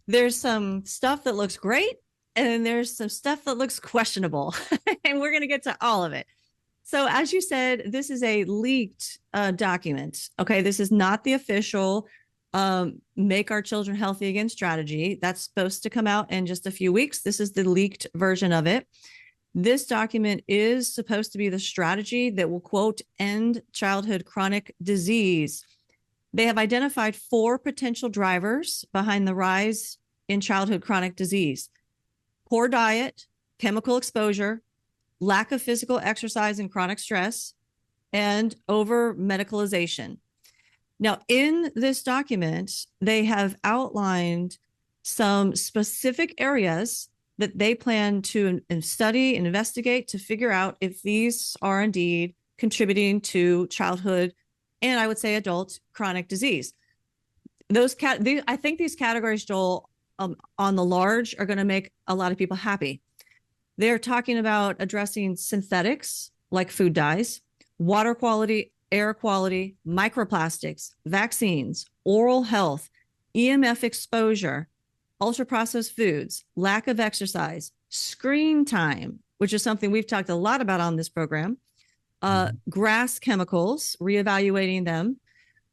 there's some stuff that looks great, and then there's some stuff that looks questionable. And we're going to get to all of it. So, as you said, this is a leaked document. Okay. This is not the official Make Our Children Healthy Again strategy. That's supposed to come out in just a few weeks. This is the leaked version of it. This document is supposed to be the strategy that will, quote, end childhood chronic disease. They have identified 4 potential drivers behind the rise in childhood chronic disease: poor diet, chemical exposure, lack of physical exercise and chronic stress, and over medicalization. Now, in this document, they have outlined some specific areas that they plan to study and investigate to figure out if these are indeed contributing to childhood and, I would say, adult chronic disease. I think these categories, Joel, on the large, are going to make a lot of people happy. They're talking about addressing synthetics like food dyes, water quality, air quality, microplastics, vaccines, oral health, EMF exposure, ultra-processed foods, lack of exercise, screen time, which is something we've talked a lot about on this program, grass chemicals, reevaluating them,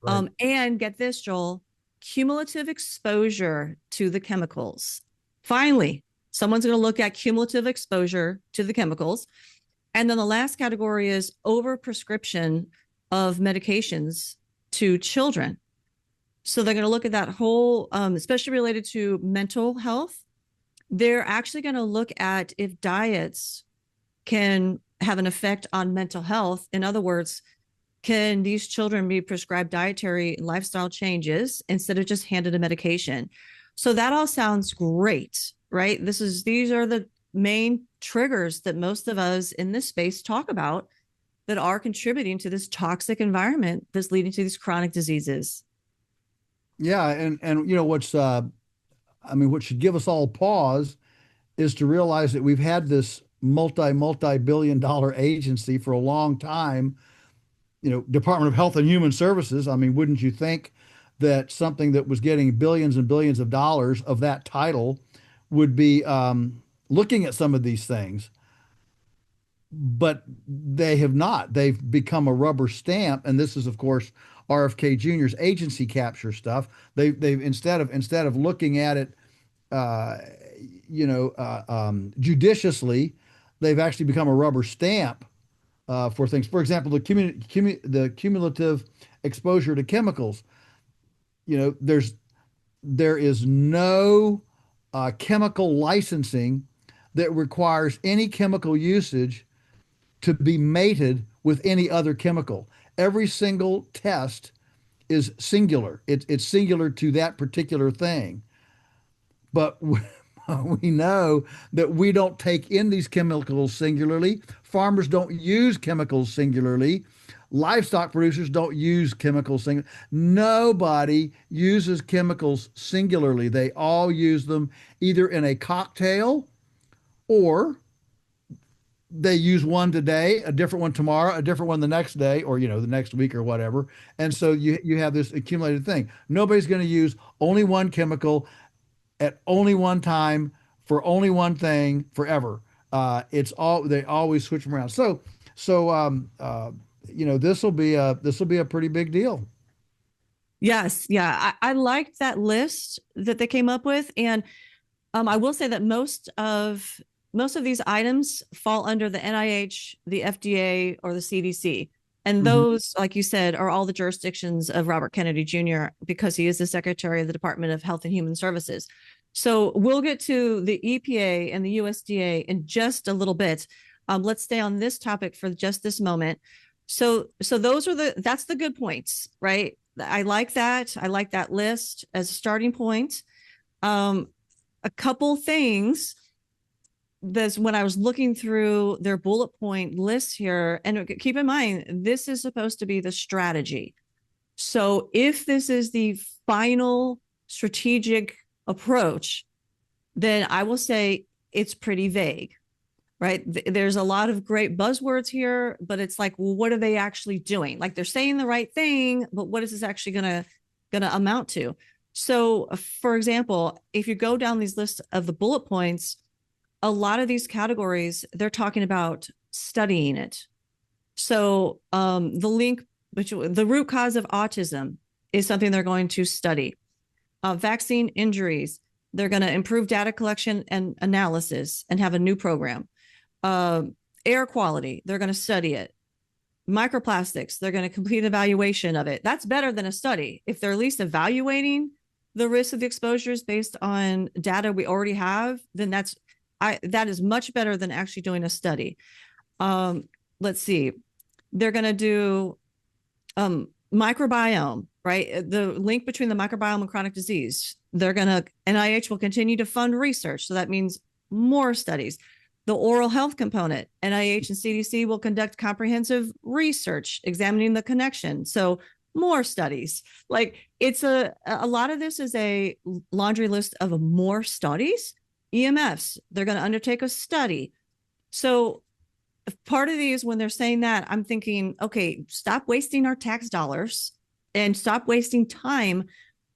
right. And get this, Joel, cumulative exposure to the chemicals. Finally, someone's going to look at cumulative exposure to the chemicals. And then the last category is overprescription of medications to children. So they're going to look at that whole, especially related to mental health. They're actually going to look at if diets can have an effect on mental health. In other words, can these children be prescribed dietary and lifestyle changes instead of just handed a medication? So that all sounds great, right? These are the main triggers that most of us in this space talk about that are contributing to this toxic environment that's leading to these chronic diseases. Yeah, and you know what should give us all pause is to realize that we've had this multi-billion-dollar agency for a long time. You know, Department of Health and Human Services. I mean, wouldn't you think that something that was getting billions and billions of dollars of that title would be looking at some of these things? But they have not. They've become a rubber stamp, and this is, of course, RFK Jr.'s agency capture stuff. They've instead of looking at it, judiciously, they've actually become a rubber stamp for things. For example, the cumulative exposure to chemicals. You know, there is no chemical licensing that requires any chemical usage to be mated with any other chemical. Every single test is singular. It's singular to that particular thing. But we know that we don't take in these chemicals singularly. Farmers don't use chemicals singularly. Livestock producers don't use chemicals singularly. Nobody uses chemicals singularly. They all use them either in a cocktail, or they use one today, a different one tomorrow, a different one the next day, or the next week or whatever. And so you have this accumulated thing. Nobody's going to use only one chemical at only one time for only one thing forever. They always switch them around. So this will be a pretty big deal. Yes, yeah, I liked that list that they came up with, and I will say that most of these items fall under the NIH, the FDA, or the CDC. And those, like you said, are all the jurisdictions of Robert Kennedy Jr. because he is the Secretary of the Department of Health and Human Services. So we'll get to the EPA and the USDA in just a little bit. Let's stay on this topic for just this moment. So that's the good points, right? I like that. I like that list as a starting point. A couple things. When I was looking through their bullet point list here, and keep in mind, this is supposed to be the strategy. So if this is the final strategic approach, then I will say it's pretty vague, right? There's a lot of great buzzwords here, but it's like, well, what are they actually doing? Like, they're saying the right thing, but what is this actually gonna amount to? So, for example, if you go down these lists of the bullet points, a lot of these categories, they're talking about studying it. So, the link, which the root cause of autism is something they're going to study. Vaccine injuries, they're going to improve data collection and analysis and have a new program. Uh, Air quality, they're going to study it. Microplastics, they're going to complete evaluation of it. That's better than a study. If they're at least evaluating the risk of the exposures based on data we already have, then that is much better than actually doing a study. Let's see. They're going to do microbiome, right? The link between the microbiome and chronic disease. NIH will continue to fund research. So that means more studies. The oral health component, NIH and CDC will conduct comprehensive research examining the connection. So more studies. Like it's a lot of this is a laundry list of more studies. EMFs, they're going to undertake a study. So part of these, when they're saying that, I'm thinking, okay, stop wasting our tax dollars and stop wasting time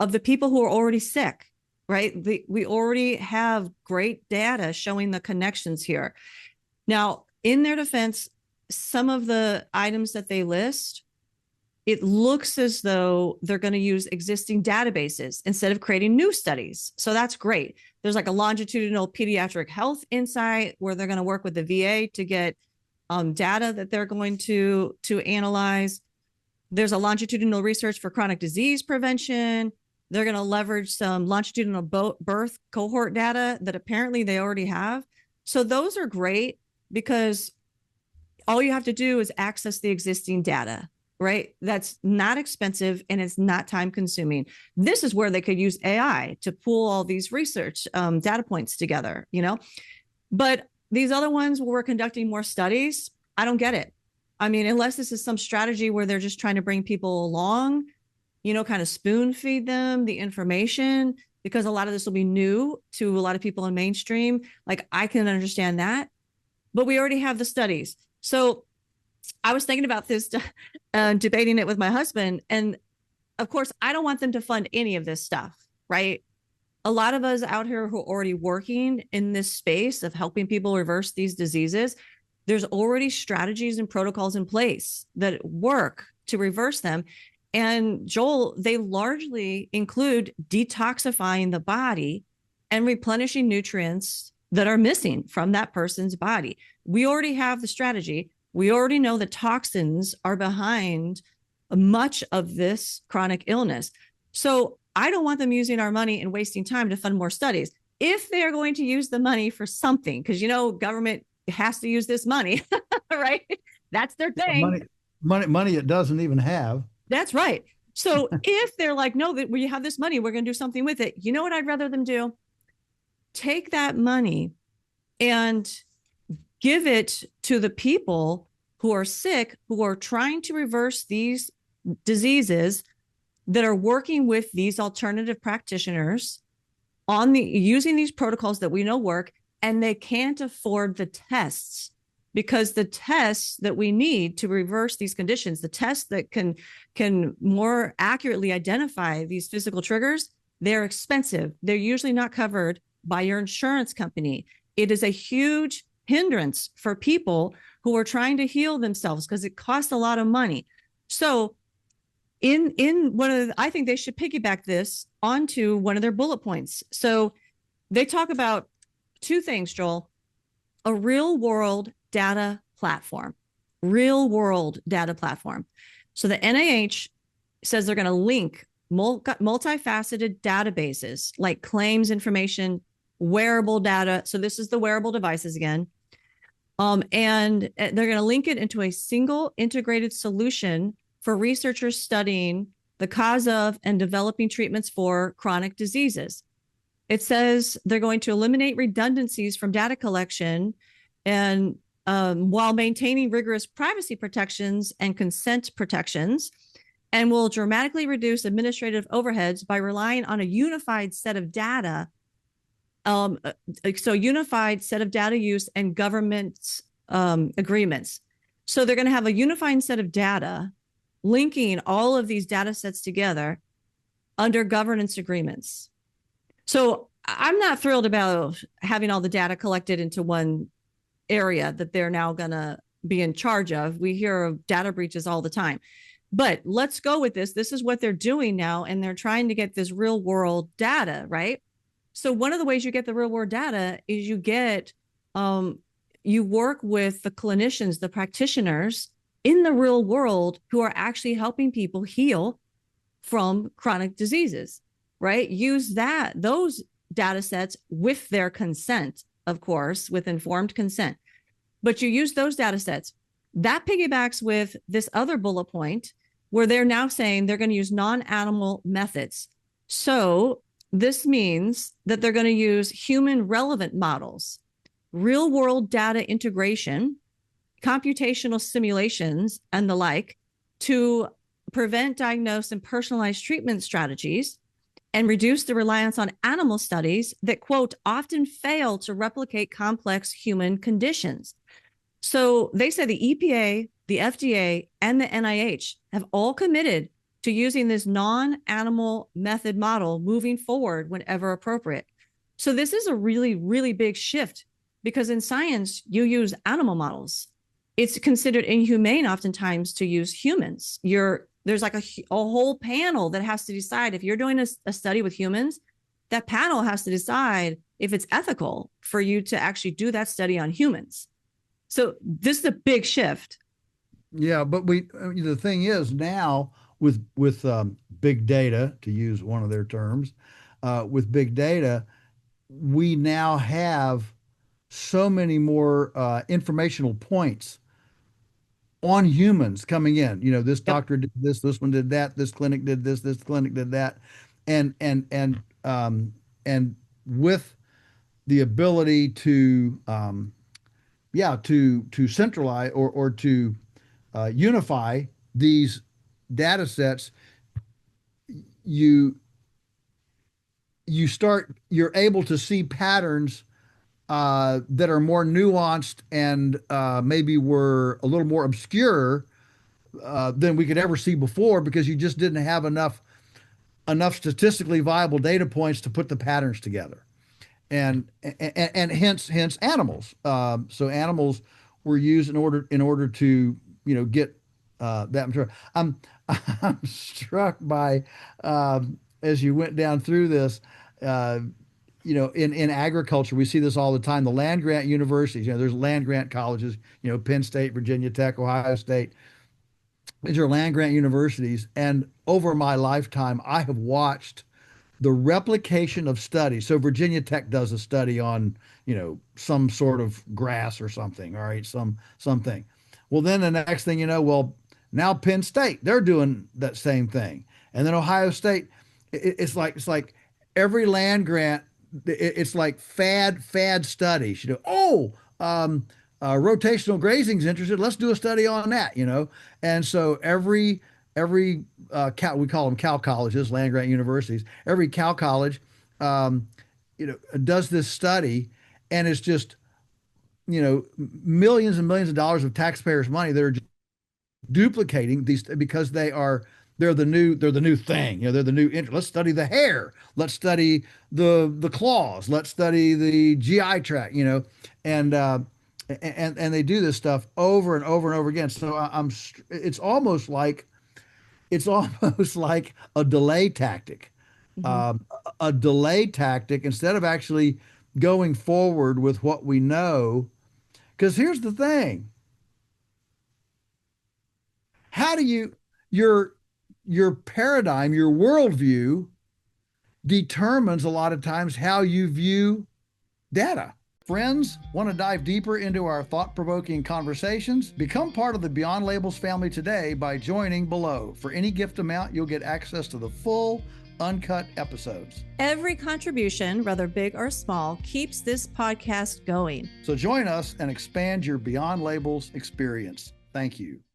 of the people who are already sick, right? We already have great data showing the connections here. Now, in their defense, some of the items that they list, it looks as though they're going to use existing databases instead of creating new studies. So that's great. There's like a longitudinal pediatric health insight where they're going to work with the VA to get data that they're going to analyze. There's a longitudinal research for chronic disease prevention. They're going to leverage some longitudinal birth cohort data that apparently they already have. So those are great because all you have to do is access the existing data, right? That's not expensive and it's not time consuming. This is where they could use AI to pull all these research data points together, But these other ones where we're conducting more studies, I don't get it. I mean, unless this is some strategy where they're just trying to bring people along, kind of spoon feed them the information, because a lot of this will be new to a lot of people in mainstream. Like I can understand that, but we already have the studies. So I was thinking about this, debating it with my husband. And of course, I don't want them to fund any of this stuff, right? A lot of us out here who are already working in this space of helping people reverse these diseases, there's already strategies and protocols in place that work to reverse them. And Joel, they largely include detoxifying the body and replenishing nutrients that are missing from that person's body. We already have the strategy. We already know that toxins are behind much of this chronic illness. So I don't want them using our money and wasting time to fund more studies. If they are going to use the money for something, because government has to use this money, right? That's their thing. Money it doesn't even have. That's right. So if they're like, no, that we have this money, we're going to do something with it. You know what I'd rather them do? Take that money and give it to the people who are sick, who are trying to reverse these diseases, that are working with these alternative practitioners on using these protocols that we know work, and they can't afford the tests, because the tests that we need to reverse these conditions, the tests that can more accurately identify these physical triggers, they're expensive. They're usually not covered by your insurance company. It is a huge hindrance for people who are trying to heal themselves because it costs a lot of money. So in I think they should piggyback this onto one of their bullet points. So they talk about two things, Joel: a real world data platform. So the NIH says they're going to link multifaceted databases like claims information, wearable data. So this is the wearable devices again. And they're going to link it into a single integrated solution for researchers studying the cause of and developing treatments for chronic diseases. It says they're going to eliminate redundancies from data collection and while maintaining rigorous privacy protections and consent protections, and will dramatically reduce administrative overheads by relying on a unified set of data. So unified set of data use and government agreements. So they're going to have a unified set of data linking all of these data sets together. under governance agreements. So I'm not thrilled about having all the data collected into one area that they're now going to be in charge of. We hear of data breaches all the time. But let's go with this. This is what they're doing now, and they're trying to get this real world data, right? So one of the ways you get the real world data is you work with the clinicians, the practitioners in the real world who are actually helping people heal from chronic diseases, right? Use those data sets with their consent, of course, with informed consent. But you use those data sets. That piggybacks with this other bullet point where they're now saying they're going to use non-animal methods. So this means that they're going to use human relevant models, real world data integration, computational simulations, and the like to prevent, diagnose, and personalize treatment strategies and reduce the reliance on animal studies that, quote, often fail to replicate complex human conditions. So they say the EPA, the FDA, and the NIH have all committed to using this non-animal method model moving forward whenever appropriate. So this is a really, really big shift because in science, you use animal models. It's considered inhumane oftentimes to use humans. There's like a whole panel that has to decide if you're doing a study with humans, that panel has to decide if it's ethical for you to actually do that study on humans. So this is a big shift. Yeah, but the thing is now with big data, to use one of their terms, with big data, we now have so many more informational points on humans coming in. This Yep. doctor did this one did that, this clinic did this clinic did that, and with the ability to to centralize or to unify these data sets, you you're able to see patterns that are more nuanced and maybe were a little more obscure than we could ever see before because you just didn't have enough statistically viable data points to put the patterns together. And hence animals. So animals were used in order to get that material. I'm struck by as you went down through this. In agriculture, we see this all the time. The land grant universities, there's land grant colleges, Penn State, Virginia Tech, Ohio State. These are land grant universities. And over my lifetime, I have watched the replication of studies. So Virginia Tech does a study on, some sort of grass or something. All right, something. Well, then the next thing you know, well, now Penn State, they're doing that same thing. And then Ohio State, it's like every land grant, it's like fad studies. Rotational grazing's interested. Let's do a study on that. And so every we call them Cal colleges, land grant universities. Every Cal college, does this study, and it's just millions and millions of dollars of taxpayers' money that are duplicating these because they're the new thing. They're the new. Let's study the hair. Let's study the claws. Let's study the GI tract. And they do this stuff over and over and over again. So it's almost like a delay tactic. Mm-hmm. A delay tactic instead of actually going forward with what we know. Because here's the thing. How do your paradigm, your worldview determines a lot of times how you view data. Friends, want to dive deeper into our thought-provoking conversations? Become part of the Beyond Labels family today by joining below. For any gift amount, you'll get access to the full, uncut episodes. Every contribution, whether big or small, keeps this podcast going. So join us and expand your Beyond Labels experience. Thank you.